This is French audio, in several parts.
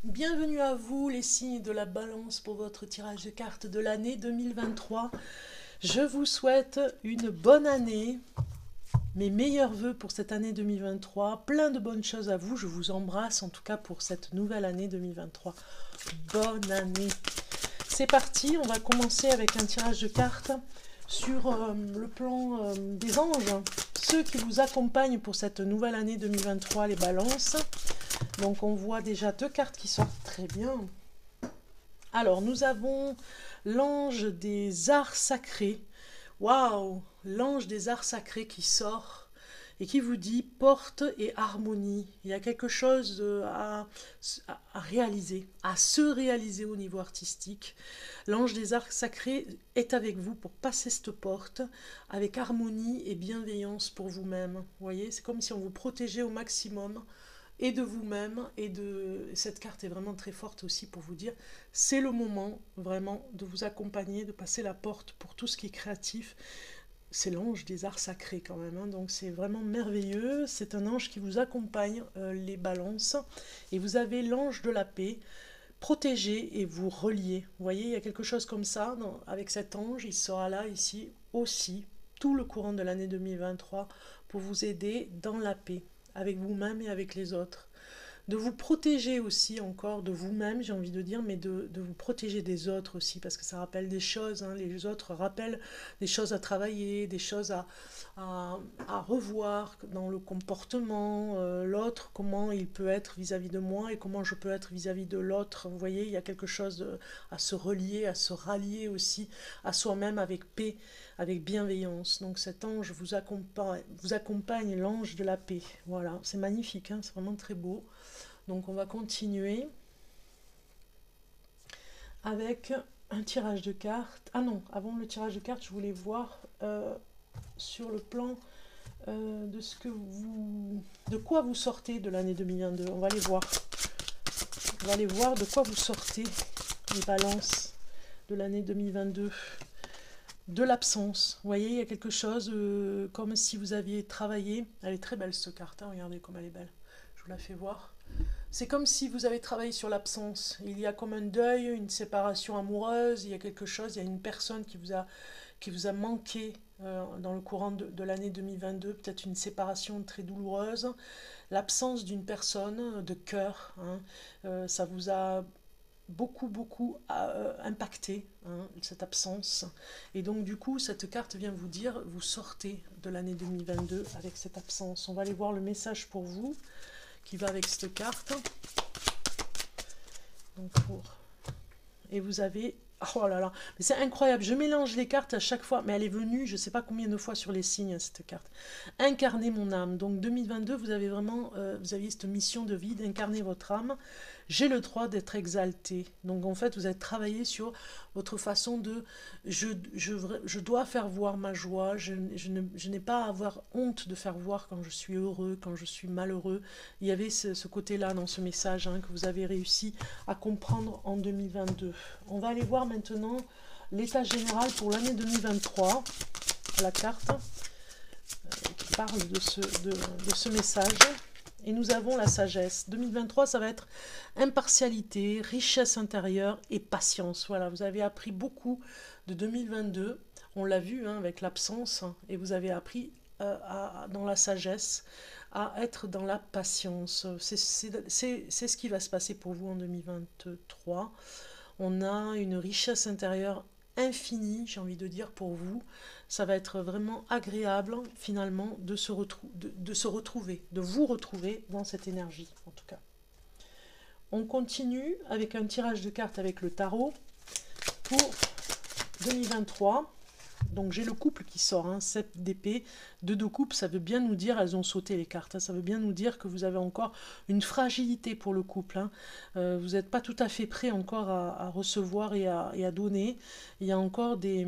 Bienvenue à vous les signes de la balance pour votre tirage de cartes de l'année 2023. Je vous souhaite une bonne année, mes meilleurs vœux pour cette année 2023, plein de bonnes choses à vous, je vous embrasse en tout cas pour cette nouvelle année 2023. Bonne année. C'est parti, on va commencer avec un tirage de cartes sur le plan des anges, ceux qui vous accompagnent pour cette nouvelle année 2023, les balances. Donc on voit déjà deux cartes qui sortent très bien. Alors nous avons l'ange des arts sacrés. Waouh, l'ange des arts sacrés qui sort et qui vous dit porte et harmonie. Il y a quelque chose à réaliser, à se réaliser au niveau artistique. L'ange des arts sacrés est avec vous pour passer cette porte avec harmonie et bienveillance pour vous-même. Vous voyez, c'est comme si on vous protégeait au maximum et de vous-même, et de cette carte est vraiment très forte aussi pour vous dire c'est le moment vraiment de vous accompagner, de passer la porte pour tout ce qui est créatif. C'est l'ange des arts sacrés quand même, hein, donc c'est vraiment merveilleux. C'est un ange qui vous accompagne, les balances, et vous avez l'ange de la paix, protéger et vous relier. Vous voyez, il y a quelque chose comme ça avec cet ange, il sera là ici aussi tout le courant de l'année 2023 pour vous aider dans la paix avec vous-même et avec les autres. De vous protéger aussi encore de vous-même, j'ai envie de dire, mais de vous protéger des autres aussi, parce que ça rappelle des choses, hein, les autres rappellent des choses à travailler, des choses à revoir dans le comportement, l'autre, comment il peut être vis-à-vis de moi et comment je peux être vis-à-vis de l'autre. Vous voyez, il y a quelque chose à se relier, à se rallier aussi à soi-même avec paix, avec bienveillance. Donc cet ange vous accompagne l'ange de la paix. Voilà, c'est magnifique, hein, c'est vraiment très beau. Donc on va continuer avec un tirage de cartes. Ah non, avant le tirage de cartes, je voulais voir sur le plan de quoi vous sortez de l'année 2022. On va aller voir. On va aller voir de quoi vous sortez, les balances de l'année 2022. De l'absence. Vous voyez, il y a quelque chose comme si vous aviez travaillé. Elle est très belle cette carte, hein, regardez comme elle est belle. Je vous la fais voir. C'est comme si vous avez travaillé sur l'absence. Il y a comme un deuil, une séparation amoureuse, il y a quelque chose, il y a une personne qui vous a manqué dans le courant de l'année 2022, peut-être une séparation très douloureuse, l'absence d'une personne de cœur, hein, ça vous a beaucoup impacté, hein, cette absence. Et donc du coup, cette carte vient vous dire, vous sortez de l'année 2022 avec cette absence. On va aller voir le message pour vous qui va avec cette carte. Donc et vous avez... Oh là là, mais c'est incroyable, je mélange les cartes à chaque fois, mais elle est venue, je ne sais pas combien de fois sur les signes, cette carte. Incarner mon âme. Donc 2022, vous avez vraiment, vous aviez cette mission de vie d'incarner votre âme. J'ai le droit d'être exalté. Donc en fait, vous avez travaillé sur votre façon de... Je dois faire voir ma joie, je n'ai pas à avoir honte de faire voir quand je suis heureux, quand je suis malheureux. Il y avait ce côté-là dans ce message, hein, que vous avez réussi à comprendre en 2022. On va aller voir maintenant l'état général pour l'année 2023, la carte qui parle de ce message. Et nous avons la sagesse. 2023, ça va être impartialité, richesse intérieure et patience. Voilà, vous avez appris beaucoup de 2022. On l'a vu, hein, avec l'absence. Et vous avez appris dans la sagesse à être dans la patience. C'est ce qui va se passer pour vous en 2023. On a une richesse intérieure infinie, j'ai envie de dire, pour vous. Ça va être vraiment agréable, finalement, de se retrouver, de vous retrouver dans cette énergie, en tout cas. On continue avec un tirage de cartes avec le tarot pour 2023. Donc j'ai le couple qui sort, hein, 7 d'épée, 2 de coupe, ça veut bien nous dire, elles ont sauté les cartes, hein, ça veut bien nous dire que vous avez encore une fragilité pour le couple, hein. Vous n'êtes pas tout à fait prêt encore à recevoir et à donner, il y a encore des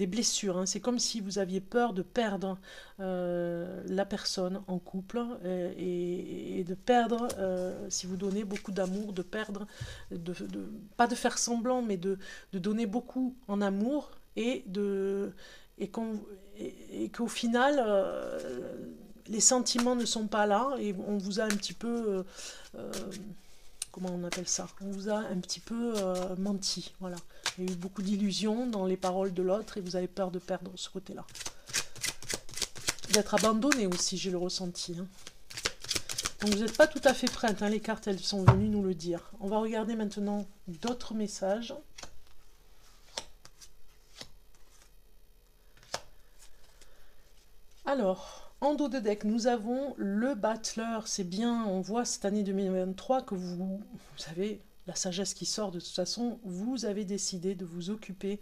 blessures, hein. C'est comme si vous aviez peur de perdre la personne en couple et de perdre, si vous donnez beaucoup d'amour, de perdre, pas de faire semblant, mais de donner beaucoup en amour, et qu'au final les sentiments ne sont pas là et on vous a un petit peu comment on appelle ça? On vous a un petit peu menti, voilà. Il y a eu beaucoup d'illusions dans les paroles de l'autre et vous avez peur de perdre ce côté-là. D'être abandonné aussi, j'ai le ressenti. Hein. Donc vous n'êtes pas tout à fait prête, hein, les cartes, elles sont venues nous le dire. On va regarder maintenant d'autres messages. Alors, en dos de deck, nous avons le battleur. C'est bien, on voit cette année 2023 que vous avez la sagesse qui sort de toute façon. Vous avez décidé de vous occuper,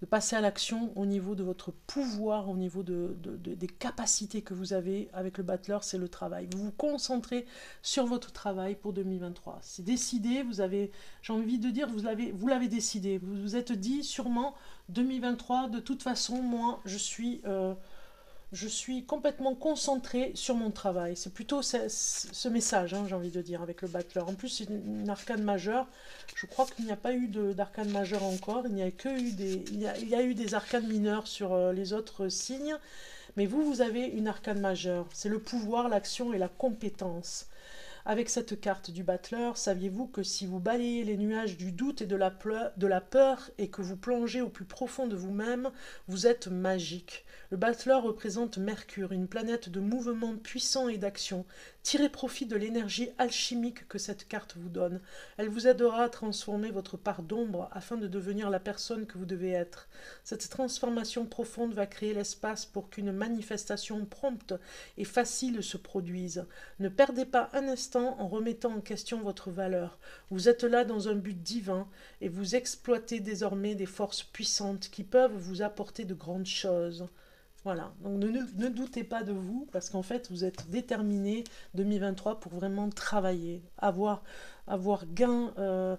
de passer à l'action au niveau de votre pouvoir, au niveau des capacités que vous avez avec le battleur, c'est le travail. Vous vous concentrez sur votre travail pour 2023. C'est décidé, vous avez, j'ai envie de dire, vous l'avez décidé. Vous vous êtes dit sûrement 2023, de toute façon, moi, je suis complètement concentrée sur mon travail. C'est plutôt ce message, hein, j'ai envie de dire, avec le battleur. En plus, c'est une arcane majeure. Je crois qu'il n'y a pas eu d'arcane majeure encore. Il y a eu des arcanes mineures sur les autres signes. Mais vous avez une arcane majeure. C'est le pouvoir, l'action et la compétence. Avec cette carte du battleur, saviez-vous que si vous balayez les nuages du doute et de la peur et que vous plongez au plus profond de vous-même, vous êtes magique. Le battleur représente Mercure, une planète de mouvement puissant et d'action. Tirez profit de l'énergie alchimique que cette carte vous donne. Elle vous aidera à transformer votre part d'ombre afin de devenir la personne que vous devez être. Cette transformation profonde va créer l'espace pour qu'une manifestation prompte et facile se produise. Ne perdez pas un instant en remettant en question votre valeur. Vous êtes là dans un but divin et vous exploitez désormais des forces puissantes qui peuvent vous apporter de grandes choses. Voilà, donc ne doutez pas de vous, parce qu'en fait, vous êtes déterminé 2023 pour vraiment travailler, avoir gain,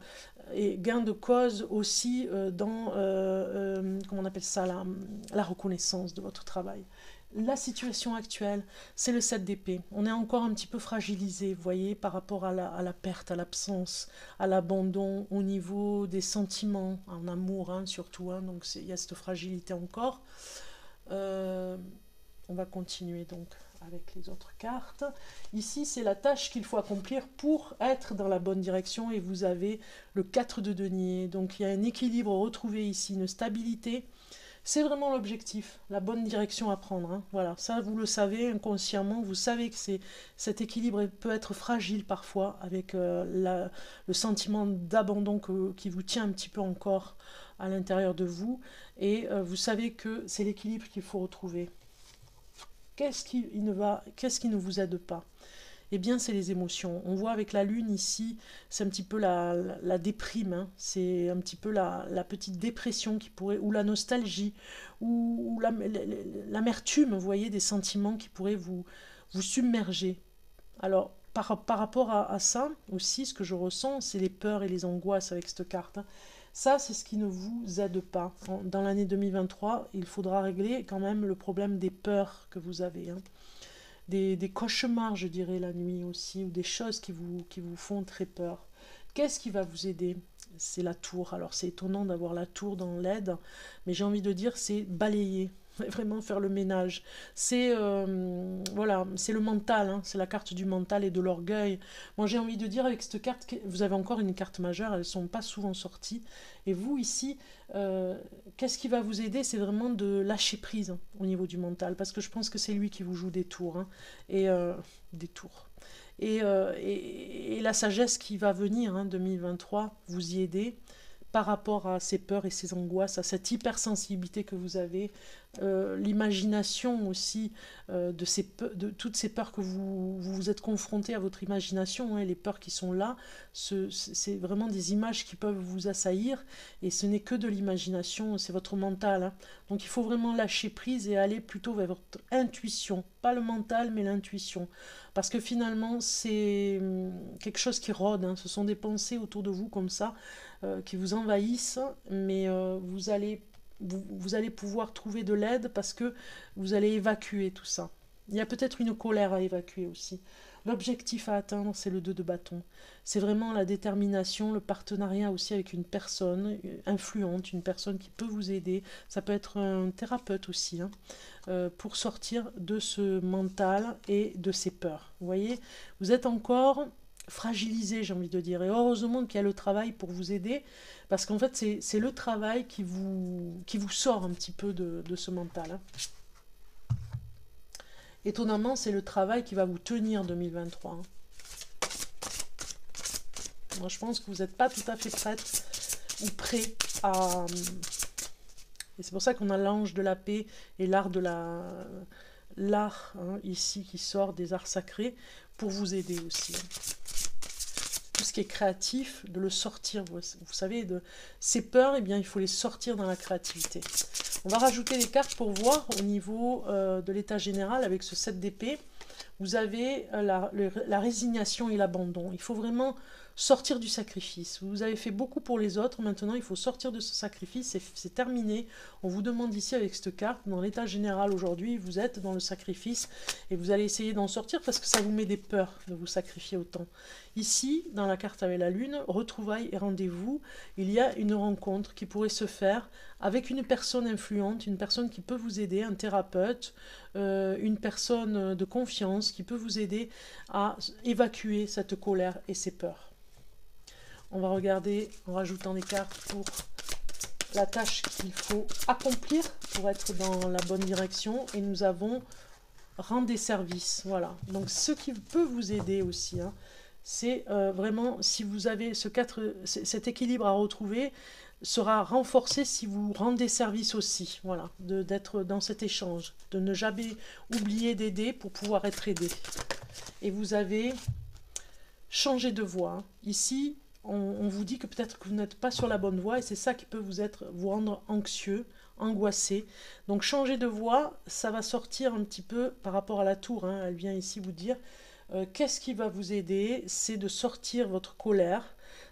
et gain de cause aussi dans, comment on appelle ça, la reconnaissance de votre travail. La situation actuelle, c'est le 7 d'épée. On est encore un petit peu fragilisé, vous voyez, par rapport à la perte, à l'absence, à l'abandon, au niveau des sentiments, en amour hein, surtout, hein, donc il y a cette fragilité encore. On va continuer donc avec les autres cartes. Ici, c'est la tâche qu'il faut accomplir pour être dans la bonne direction et vous avez le 4 de denier. Donc, il y a un équilibre retrouvé ici, une stabilité. C'est vraiment l'objectif, la bonne direction à prendre. Hein. Voilà, ça, vous le savez inconsciemment. Vous savez que cet équilibre peut être fragile parfois avec le sentiment d'abandon qui vous tient un petit peu encore à l'intérieur de vous. Et vous savez que c'est l'équilibre qu'il faut retrouver. Qu'est-ce qui ne vous aide pas? Eh bien, c'est les émotions. On voit avec la lune ici, c'est un petit peu la déprime, hein. C'est un petit peu la petite dépression qui pourrait, ou la nostalgie, ou l'amertume, vous voyez, des sentiments qui pourraient vous submerger. Alors, par rapport à ça aussi, ce que je ressens, c'est les peurs et les angoisses avec cette carte. Hein. Ça, c'est ce qui ne vous aide pas. Dans l'année 2023, il faudra régler quand même le problème des peurs que vous avez. Hein. Des cauchemars, je dirais, la nuit aussi, ou des choses qui vous font très peur. Qu'est-ce qui va vous aider? C'est la tour. Alors, c'est étonnant d'avoir la tour dans l'aide, mais j'ai envie de dire, c'est balayer. Vraiment faire le ménage. C'est voilà, c'est le mental, hein, c'est la carte du mental et de l'orgueil. Moi j'ai envie de dire avec cette carte, vous avez encore une carte majeure, elles ne sont pas souvent sorties. Et vous ici, qu'est-ce qui va vous aider? C'est vraiment de lâcher prise hein, au niveau du mental, parce que je pense que c'est lui qui vous joue des tours. Hein, et des tours. Et la sagesse qui va venir, hein, 2023, vous y aider par rapport à ces peurs et ces angoisses, à cette hypersensibilité que vous avez, l'imagination aussi de toutes ces peurs que vous êtes confrontés à votre imagination, hein, les peurs qui sont là, c'est vraiment des images qui peuvent vous assaillir et ce n'est que de l'imagination, c'est votre mental. Hein. Donc il faut vraiment lâcher prise et aller plutôt vers votre intuition, pas le mental mais l'intuition. Parce que finalement c'est quelque chose qui rôde, hein. Ce sont des pensées autour de vous comme ça, qui vous envahissent, mais vous allez pouvoir trouver de l'aide parce que vous allez évacuer tout ça. Il y a peut-être une colère à évacuer aussi. L'objectif à atteindre, c'est le 2 de bâton. C'est vraiment la détermination, le partenariat aussi avec une personne influente, une personne qui peut vous aider. Ça peut être un thérapeute aussi, hein, pour sortir de ce mental et de ces peurs. Vous voyez, vous êtes encore fragilisé, j'ai envie de dire. Et heureusement qu'il y a le travail pour vous aider, parce qu'en fait, c'est le travail qui vous sort un petit peu de ce mental. Hein. Étonnamment, c'est le travail qui va vous tenir 2023. Hein. Moi, je pense que vous n'êtes pas tout à fait prête ou prêt à... Et c'est pour ça qu'on a l'ange de la paix et l'art de l'art hein, ici qui sort des arts sacrés pour vous aider aussi. Tout ce qui est créatif, de le sortir, vous savez, de ces peurs, eh bien, il faut les sortir dans la créativité. On va rajouter les cartes pour voir au niveau de l'état général avec ce 7 d'épée. Vous avez la résignation et l'abandon. Il faut vraiment sortir du sacrifice. Vous avez fait beaucoup pour les autres, maintenant il faut sortir de ce sacrifice, c'est terminé. On vous demande ici avec cette carte, dans l'état général aujourd'hui, vous êtes dans le sacrifice et vous allez essayer d'en sortir parce que ça vous met des peurs de vous sacrifier autant. Ici, dans la carte avec la lune, retrouvailles et rendez-vous, il y a une rencontre qui pourrait se faire avec une personne influente, une personne qui peut vous aider, un thérapeute, une personne de confiance qui peut vous aider à évacuer cette colère et ces peurs. On va regarder en rajoutant des cartes pour la tâche qu'il faut accomplir pour être dans la bonne direction. Et nous avons rendre des services. Voilà. Donc ce qui peut vous aider aussi, hein, c'est vraiment si vous avez cet équilibre à retrouver, sera renforcé si vous rendez service aussi. Voilà. D'être dans cet échange. De ne jamais oublier d'aider pour pouvoir être aidé. Et vous avez changé de voie. Hein. Ici, on vous dit que peut-être que vous n'êtes pas sur la bonne voie et c'est ça qui peut vous rendre anxieux, angoissé. Donc changer de voie, ça va sortir un petit peu par rapport à la tour. Hein. Elle vient ici vous dire qu'est-ce qui va vous aider, c'est de sortir votre colère,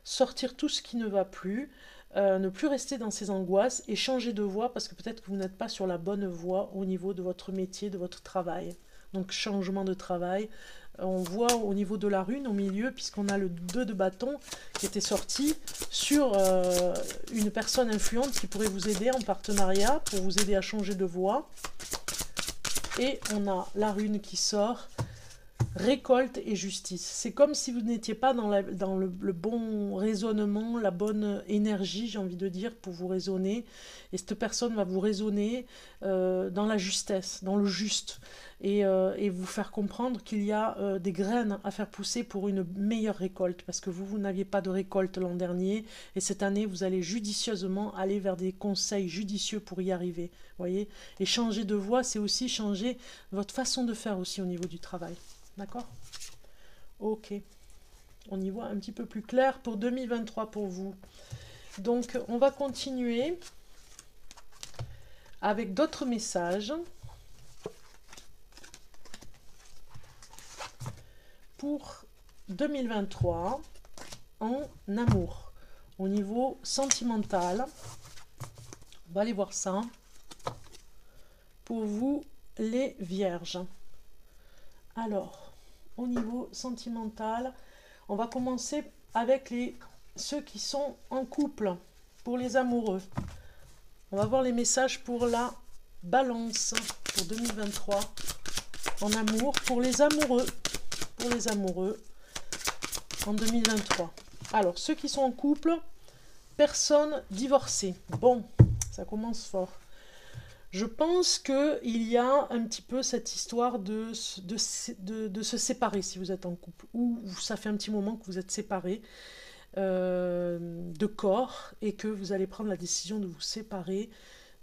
sortir tout ce qui ne va plus, ne plus rester dans ces angoisses et changer de voie parce que peut-être que vous n'êtes pas sur la bonne voie au niveau de votre métier, de votre travail. Donc changement de travail. On voit au niveau de la rune au milieu, puisqu'on a le 2 de bâton qui était sorti sur une personne influente qui pourrait vous aider en partenariat pour vous aider à changer de voie. Et on a la rune qui sort, récolte et justice. C'est comme si vous n'étiez pas dans le bon raisonnement, la bonne énergie, j'ai envie de dire, pour vous raisonner. Et cette personne va vous raisonner dans la justesse, dans le juste. Et vous faire comprendre qu'il y a des graines à faire pousser pour une meilleure récolte. Parce que vous n'aviez pas de récolte l'an dernier. Et cette année, vous allez judicieusement aller vers des conseils judicieux pour y arriver. Voyez ? Et changer de voie, c'est aussi changer votre façon de faire aussi au niveau du travail. D'accord? Ok. On y voit un petit peu plus clair pour 2023 pour vous. Donc, on va continuer avec d'autres messages pour 2023 en amour. Au niveau sentimental, on va aller voir ça. Pour vous, les vierges. Alors, au niveau sentimental, on va commencer avec ceux qui sont en couple, pour les amoureux. On va voir les messages pour la balance pour 2023 en amour, pour les amoureux en 2023. Alors, ceux qui sont en couple, personne divorcée. Bon, ça commence fort. Je pense qu'il y a un petit peu cette histoire de se séparer si vous êtes en couple, ou ça fait un petit moment que vous êtes séparés de corps et que vous allez prendre la décision de vous séparer.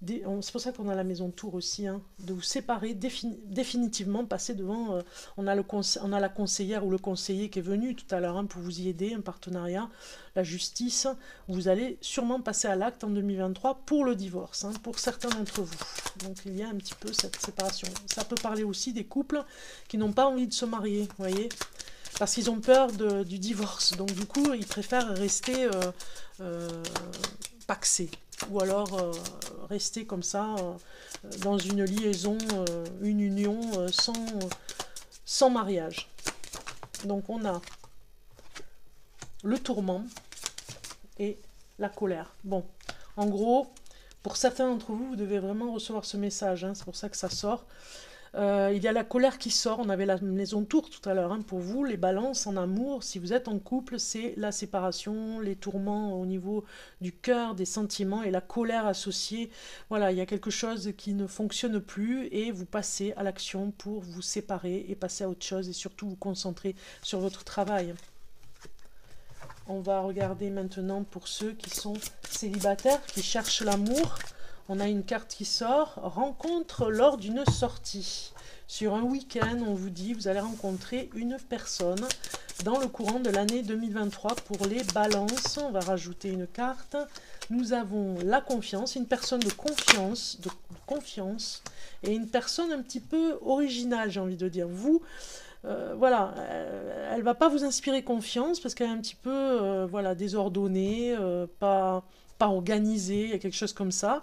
C'est pour ça qu'on a la maison de Tours aussi, hein, de vous séparer définitivement, passer devant... on a la conseillère ou le conseiller qui est venu tout à l'heure hein, pour vous y aider, un partenariat, la justice. Vous allez sûrement passer à l'acte en 2023 pour le divorce, hein, pour certains d'entre vous. Donc il y a un petit peu cette séparation. Ça peut parler aussi des couples qui n'ont pas envie de se marier, vous voyez, parce qu'ils ont peur du divorce. Donc du coup, ils préfèrent rester pacsés. Ou alors rester comme ça dans une liaison, une union sans mariage. Donc on a le tourment et la colère. Bon, en gros, pour certains d'entre vous, vous devez vraiment recevoir ce message, hein, c'est pour ça que ça sort. Il y a la colère qui sort. On avait la maison tour tout à l'heure. Hein, pour vous, les balances en amour, si vous êtes en couple, c'est la séparation, les tourments au niveau du cœur, des sentiments et la colère associée. Voilà, il y a quelque chose qui ne fonctionne plus et vous passez à l'action pour vous séparer et passer à autre chose et surtout vous concentrer sur votre travail. On va regarder maintenant pour ceux qui sont célibataires, qui cherchent l'amour. On a une carte qui sort, rencontre lors d'une sortie. Sur un week-end, on vous dit, vous allez rencontrer une personne dans le courant de l'année 2023 pour les balances. On va rajouter une carte. Nous avons la confiance, une personne de confiance et une personne un petit peu originale, j'ai envie de dire. Vous, voilà, elle va pas vous inspirer confiance parce qu'elle est un petit peu voilà, désordonnée, pas organisée, il y a quelque chose comme ça.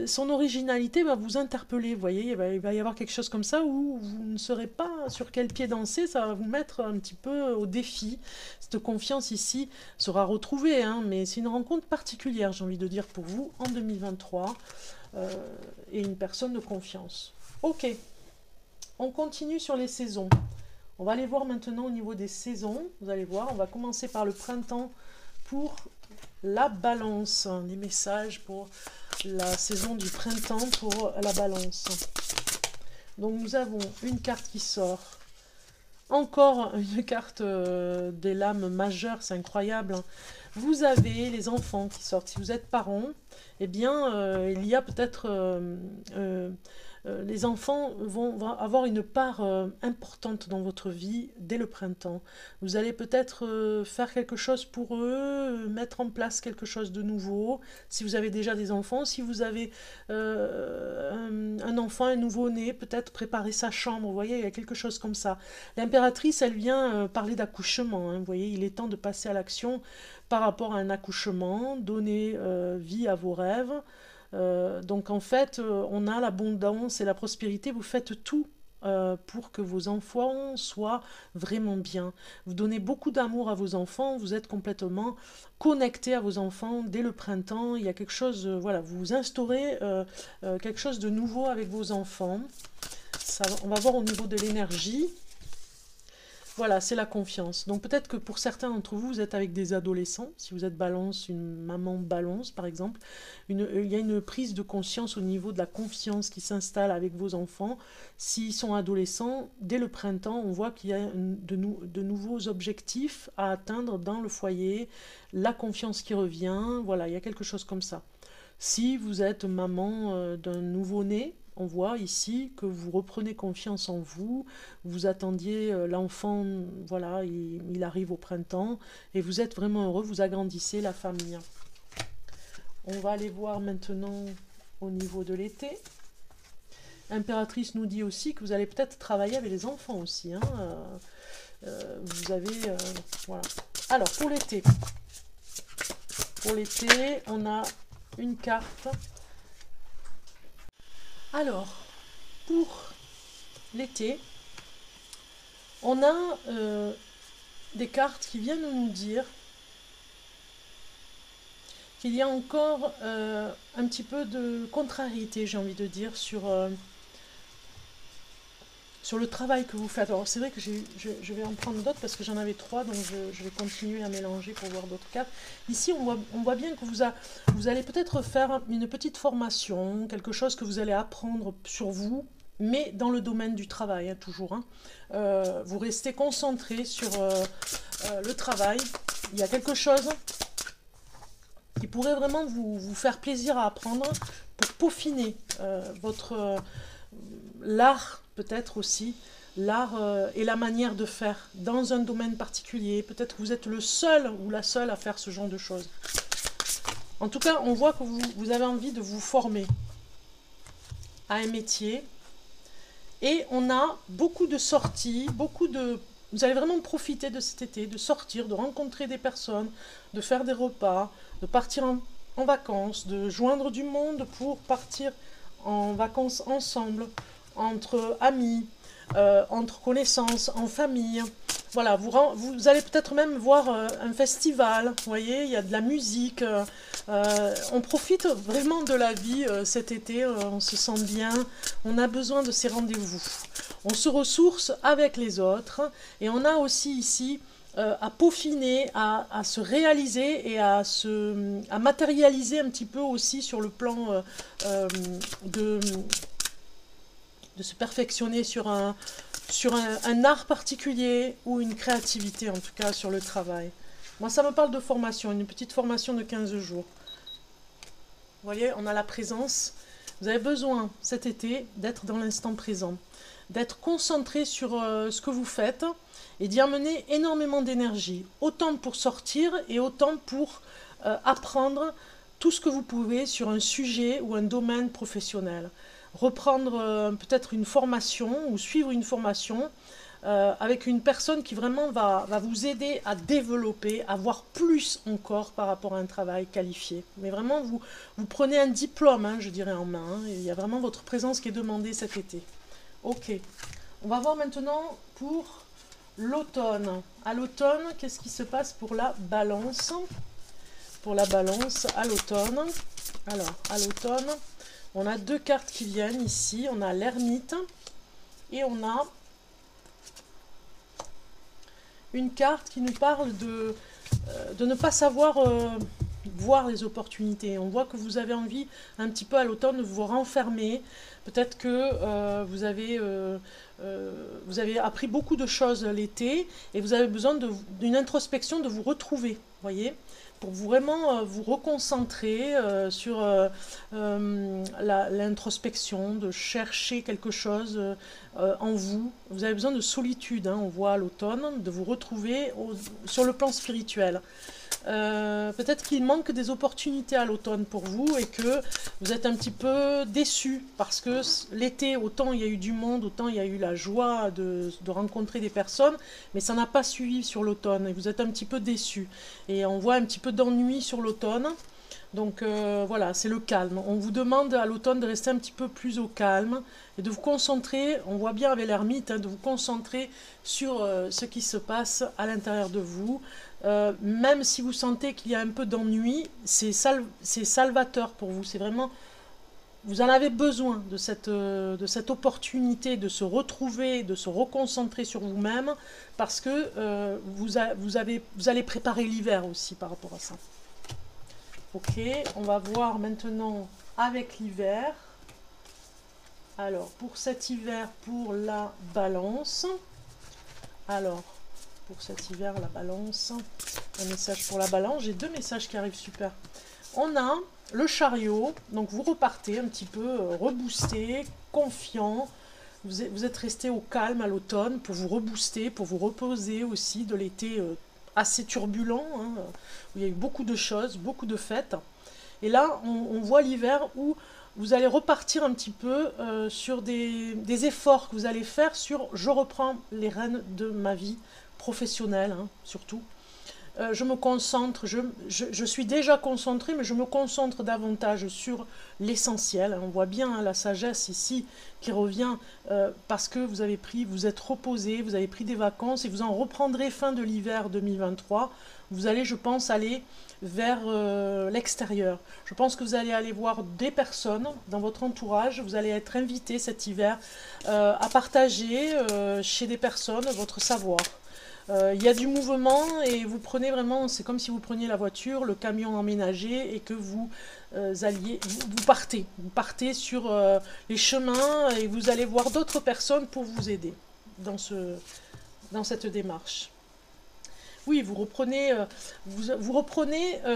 Son originalité va vous interpeller, vous voyez, il va y avoir quelque chose comme ça où vous ne saurez pas sur quel pied danser, ça va vous mettre un petit peu au défi. Cette confiance ici sera retrouvée, hein, mais c'est une rencontre particulière, j'ai envie de dire, pour vous en 2023, et une personne de confiance. Ok, on continue sur les saisons. On va aller voir maintenant au niveau des saisons, vous allez voir, on va commencer par le printemps pour la balance, les messages pour la saison du printemps pour la balance. Donc nous avons une carte qui sort, encore une carte des lames majeures, c'est incroyable. Vous avez les enfants qui sortent, si vous êtes parents, eh bien il y a peut-être... les enfants vont avoir une part importante dans votre vie dès le printemps. Vous allez peut-être faire quelque chose pour eux, mettre en place quelque chose de nouveau. Si vous avez déjà des enfants, si vous avez un enfant, un nouveau-né, peut-être préparer sa chambre. Vous voyez, il y a quelque chose comme ça. L'impératrice, elle vient parler d'accouchement. Hein, vous voyez, il est temps de passer à l'action par rapport à un accouchement, donner vie à vos rêves. Donc en fait, on a l'abondance et la prospérité, vous faites tout pour que vos enfants soient vraiment bien. Vous donnez beaucoup d'amour à vos enfants, vous êtes complètement connecté à vos enfants dès le printemps, il y a quelque chose, voilà, vous instaurez quelque chose de nouveau avec vos enfants. Ça, on va voir au niveau de l'énergie. Voilà, c'est la confiance. Donc peut-être que pour certains d'entre vous, vous êtes avec des adolescents. Si vous êtes balance, une maman balance par exemple, il y a une prise de conscience au niveau de la confiance qui s'installe avec vos enfants. S'ils sont adolescents, dès le printemps, on voit qu'il y a de nouveaux objectifs à atteindre dans le foyer, la confiance qui revient, voilà, il y a quelque chose comme ça. Si vous êtes maman d'un nouveau-né, on voit ici que vous reprenez confiance en vous, vous attendiez l'enfant, voilà, il arrive au printemps, et vous êtes vraiment heureux, vous agrandissez la famille. On va aller voir maintenant au niveau de l'été. Impératrice nous dit aussi que vous allez peut-être travailler avec les enfants aussi. Hein. Vous avez... voilà. Alors, pour l'été, on a une carte... Alors, pour l'été, on a des cartes qui viennent nous dire qu'il y a encore un petit peu de contrariété, j'ai envie de dire, sur le travail que vous faites. Alors c'est vrai que je vais en prendre d'autres parce que j'en avais 3, donc je vais continuer à mélanger pour voir d'autres cartes. Ici, on voit bien que vous allez peut-être faire une petite formation, quelque chose que vous allez apprendre sur vous, mais dans le domaine du travail, hein, toujours. Hein. Vous restez concentré sur le travail. Il y a quelque chose qui pourrait vraiment vous faire plaisir à apprendre pour peaufiner l'art, peut-être aussi, l'art et la manière de faire dans un domaine particulier. Peut-être que vous êtes le seul ou la seule à faire ce genre de choses. En tout cas, on voit que vous avez envie de vous former à un métier. Et on a beaucoup de sorties, vous allez vraiment profiter de cet été, de sortir, de rencontrer des personnes, de faire des repas, de partir en vacances, de joindre du monde pour partir en vacances ensemble, entre amis, entre connaissances, en famille. voilà, vous allez peut-être même voir un festival, vous voyez, il y a de la musique, on profite vraiment de la vie cet été, on se sent bien, on a besoin de ces rendez-vous. On se ressource avec les autres et on a aussi ici à peaufiner, à se réaliser et à matérialiser un petit peu aussi sur le plan de se perfectionner sur un art particulier ou une créativité, en tout cas sur le travail. Moi, ça me parle de formation, une petite formation de 15 jours. Vous voyez, on a la présence. Vous avez besoin cet été d'être dans l'instant présent, d'être concentré sur ce que vous faites et d'y amener énormément d'énergie, autant pour sortir et autant pour apprendre tout ce que vous pouvez sur un sujet ou un domaine professionnel. Reprendre peut-être une formation ou suivre une formation avec une personne qui vraiment va vous aider à développer, à voir plus encore par rapport à un travail qualifié. Mais vraiment, vous prenez un diplôme, hein, je dirais, en main. Hein, et il y a vraiment votre présence qui est demandée cet été. Ok. On va voir maintenant pour l'automne. À l'automne, qu'est-ce qui se passe pour la balance? Pour la balance à l'automne. Alors, à l'automne, on a deux cartes qui viennent ici. On a l'ermite et on a une carte qui nous parle de ne pas savoir voir les opportunités. On voit que vous avez envie un petit peu à l'automne de vous renfermer. Peut-être que vous avez appris beaucoup de choses l'été et vous avez besoin d'une introspection, de vous retrouver, voyez, pour vraiment vous reconcentrer sur l'introspection, de chercher quelque chose en vous. Vous avez besoin de solitude, hein, on voit à l'automne, de vous retrouver sur le plan spirituel. Peut-être qu'il manque des opportunités à l'automne pour vous et que vous êtes un petit peu déçus parce que l'été, autant il y a eu du monde, autant il y a eu la joie de rencontrer des personnes, mais ça n'a pas suivi sur l'automne et vous êtes un petit peu déçus. Et on voit un petit peu d'ennui sur l'automne. Donc voilà, c'est le calme. On vous demande à l'automne de rester un petit peu plus au calme et de vous concentrer, on voit bien avec l'ermite, hein, de vous concentrer sur ce qui se passe à l'intérieur de vous. Même si vous sentez qu'il y a un peu d'ennui, c'est salvateur pour vous. C'est vraiment, vous en avez besoin de cette opportunité de se retrouver, de se reconcentrer sur vous-même, parce que vous allez préparer l'hiver aussi par rapport à ça. Ok, on va voir maintenant avec l'hiver. Alors, pour cet hiver, pour la balance. Alors, pour cet hiver, la balance. Un message pour la balance. J'ai deux messages qui arrivent super. On a le chariot. Donc, vous repartez un petit peu reboosté, confiant. Vous êtes resté au calme à l'automne pour vous rebooster, pour vous reposer aussi de l'été assez turbulent, hein, où il y a eu beaucoup de choses, beaucoup de fêtes. Et là, on voit l'hiver où vous allez repartir un petit peu sur des efforts que vous allez faire sur « je reprends les rênes de ma vie professionnelle hein, », surtout. Je me concentre, je suis déjà concentrée, mais je me concentre davantage sur l'essentiel. On voit bien hein, la sagesse ici qui revient parce que vous êtes reposé, vous avez pris des vacances et vous en reprendrez fin de l'hiver 2023. Vous allez, je pense, aller vers l'extérieur. Je pense que vous allez aller voir des personnes dans votre entourage. Vous allez être invité cet hiver à partager chez des personnes votre savoir. Il y a du mouvement et vous prenez vraiment, c'est comme si vous preniez la voiture, le camion emménagé et que vous partez sur les chemins et vous allez voir d'autres personnes pour vous aider dans cette démarche. Oui, vous reprenez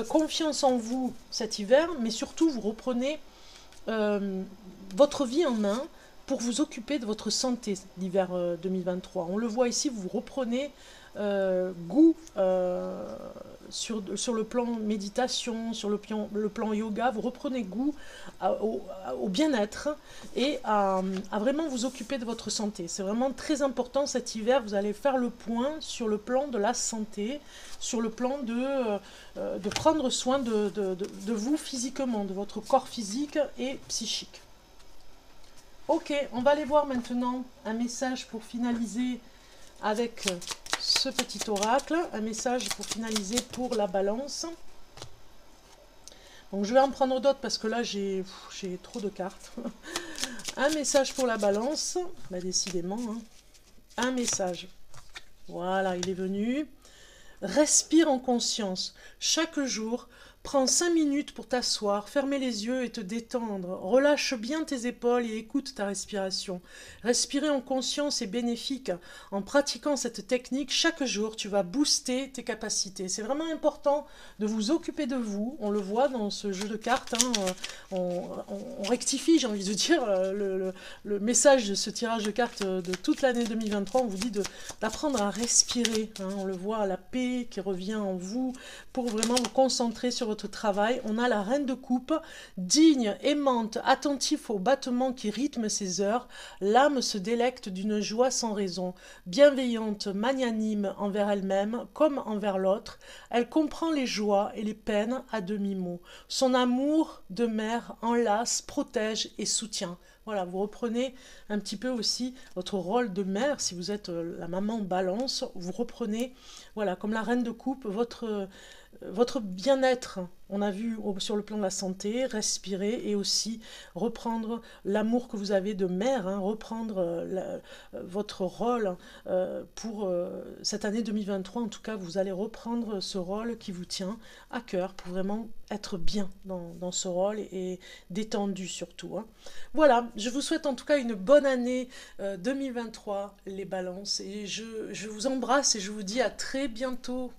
confiance en vous cet hiver, mais surtout vous reprenez votre vie en main pour vous occuper de votre santé l'hiver 2023. On le voit ici, vous reprenez goût sur le plan méditation, sur le plan yoga, vous reprenez goût au bien-être et à vraiment vous occuper de votre santé. C'est vraiment très important cet hiver, vous allez faire le point sur le plan de la santé, sur le plan de prendre soin de vous physiquement, de votre corps physique et psychique. Ok, on va aller voir maintenant un message pour finaliser avec ce petit oracle, un message pour finaliser pour la balance. Donc je vais en prendre d'autres parce que là j'ai trop de cartes. Un message pour la balance, bah, décidément, hein. Un message. Voilà, il est venu. Respire en conscience. Chaque jour, prends 5 minutes pour t'asseoir, fermer les yeux et te détendre. Relâche bien tes épaules et écoute ta respiration. Respirer en conscience est bénéfique. En pratiquant cette technique, chaque jour, tu vas booster tes capacités. C'est vraiment important de vous occuper de vous. On le voit dans ce jeu de cartes. Hein. On rectifie, j'ai envie de dire, le message de ce tirage de cartes de toute l'année 2023. On vous dit d'apprendre à respirer. Hein. On le voit, la paix qui revient en vous pour vraiment vous concentrer sur votre travail. On a la reine de coupe, digne, aimante, attentif aux battements qui rythment ses heures. L'âme se délecte d'une joie sans raison, bienveillante, magnanime envers elle-même comme envers l'autre. Elle comprend les joies et les peines à demi-mot. Son amour de mère enlace, protège et soutient. Voilà, vous reprenez un petit peu aussi votre rôle de mère, si vous êtes la maman balance, vous reprenez, voilà, comme la reine de coupe, votre bien-être. On a vu sur le plan de la santé, respirer et aussi reprendre l'amour que vous avez de mère, hein, reprendre votre rôle pour cette année 2023. En tout cas, vous allez reprendre ce rôle qui vous tient à cœur pour vraiment être bien dans ce rôle et détendu surtout. Hein. Voilà, je vous souhaite en tout cas une bonne année 2023, les balances. Et je vous embrasse et je vous dis à très bientôt.